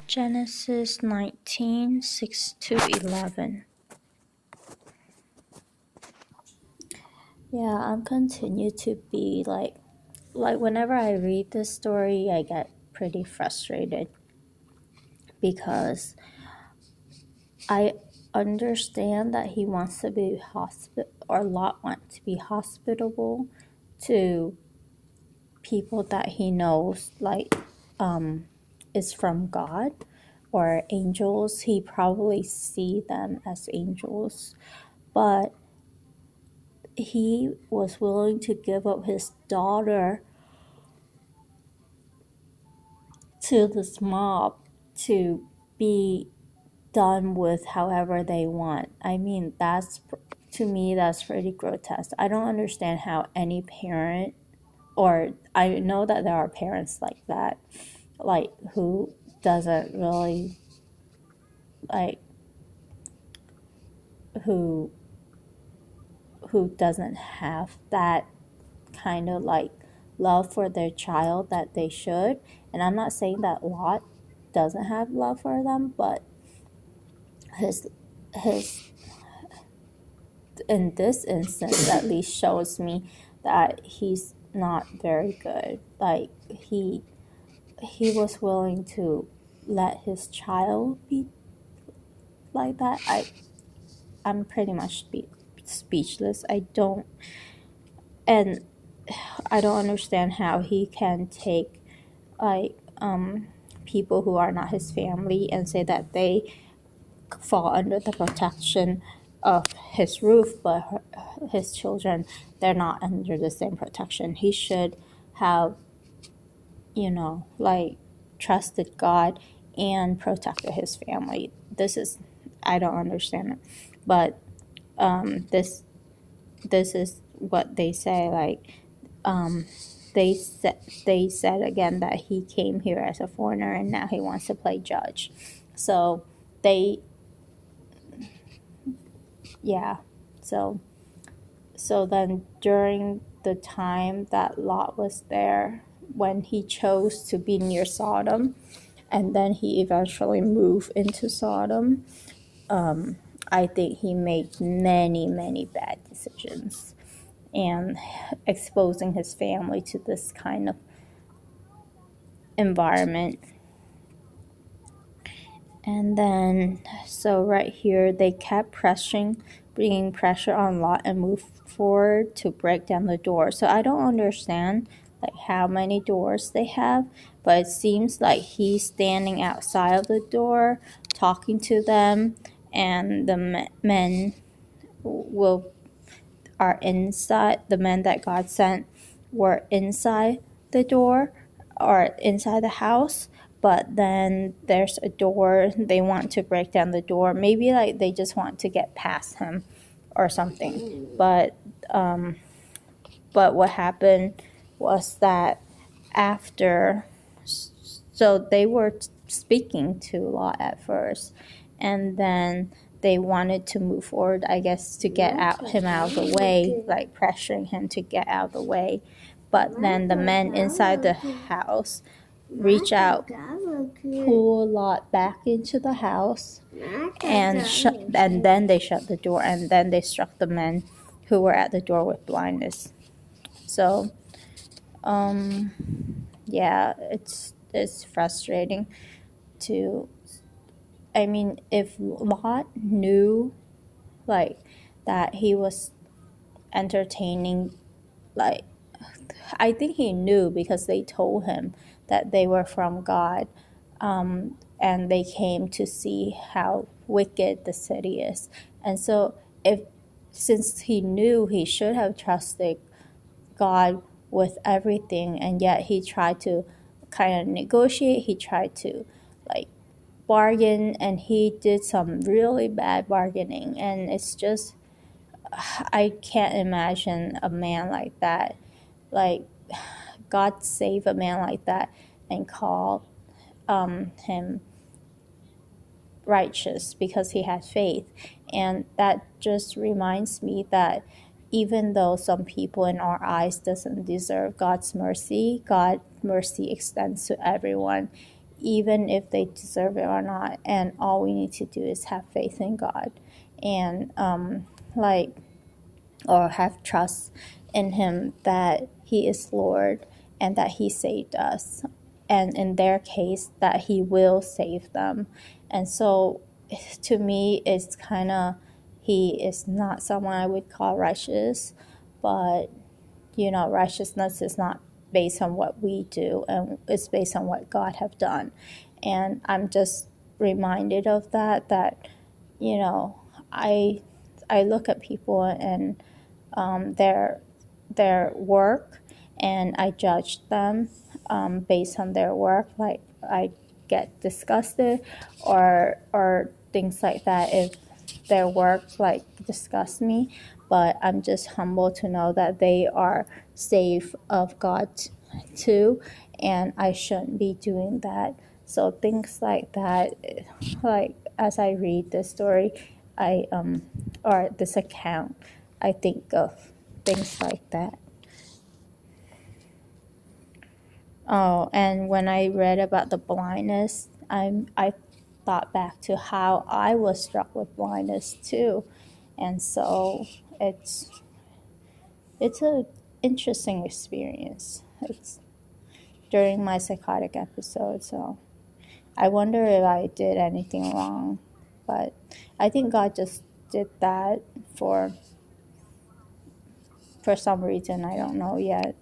Genesis 19, 6 to 11. Yeah, I'm continue to be like whenever I read this story, I get pretty frustrated because I understand that he wants to be Lot wants to be hospitable to people that he knows is from God or angels. He probably see them as angels, but he was willing to give up his daughter to this mob to be done with however they want. I mean, to me, that's pretty grotesque. I don't understand how any parent, or I know that there are parents like that, who doesn't really, who doesn't have that kind of love for their child that they should. And I'm not saying that Lot doesn't have love for them, but his in this instance at least shows me that he's not very good. He was willing to let his child be like that. I'm pretty much speechless. I don't understand how he can take people who are not his family and say that they fall under the protection of his roof, but his children, they're not under the same protection. He should have, trusted God and protected his family. I don't understand it, but this is what they say. They said again that he came here as a foreigner and now he wants to play judge. So so then during the time that Lot was there, when he chose to be near Sodom, and then he eventually moved into Sodom, I think he made many, many bad decisions and exposing his family to this kind of environment. And then, so right here, they kept bringing pressure on Lot and moved forward to break down the door. So I don't understand how many doors they have, but it seems like he's standing outside of the door talking to them, and the men are inside. The men that God sent were inside the door or inside the house, but then there's a door. They want to break down the door. Maybe they just want to get past him or something. But what happened was that so they were speaking to Lot at first, and then they wanted to move forward, I guess, to get him out of the way, pressuring him to get out of the way. But then the men inside the house reach out, pull Lot back into the house, and then they shut the door, and then they struck the men who were at the door with blindness. So, yeah, it's frustrating to. I mean, if Lot knew, that he was entertaining, I think he knew because they told him that they were from God, and they came to see how wicked the city is. And so since he knew, he should have trusted God with everything, and yet he tried to kind of negotiate. He tried to bargain, and he did some really bad bargaining, and it's just, I can't imagine a man like that. God save a man like that and call him righteous because he has faith. And that just reminds me that even though some people in our eyes doesn't deserve God's mercy, God's mercy extends to everyone, even if they deserve it or not. And all we need to do is have faith in God, and like, or have trust in Him that He is Lord and that He saved us, and in their case that He will save them. And so to me, it's kind of, He is not someone I would call righteous, but righteousness is not based on what we do, and it's based on what God have done. And I'm just reminded of that I look at people and their work, and I judge them based on their work. Like, I get disgusted or things like that if their work like disgusts me. But I'm just humble to know that they are saved of God too, and I shouldn't be doing that. So things like that, like as I read this story, or this account, I think of things like that. Oh, and when I read about the blindness, I thought back to how I was struck with blindness too, and so it's a interesting experience. It's during my psychotic episode, so I wonder if I did anything wrong, but I think God just did that for some reason I don't know yet.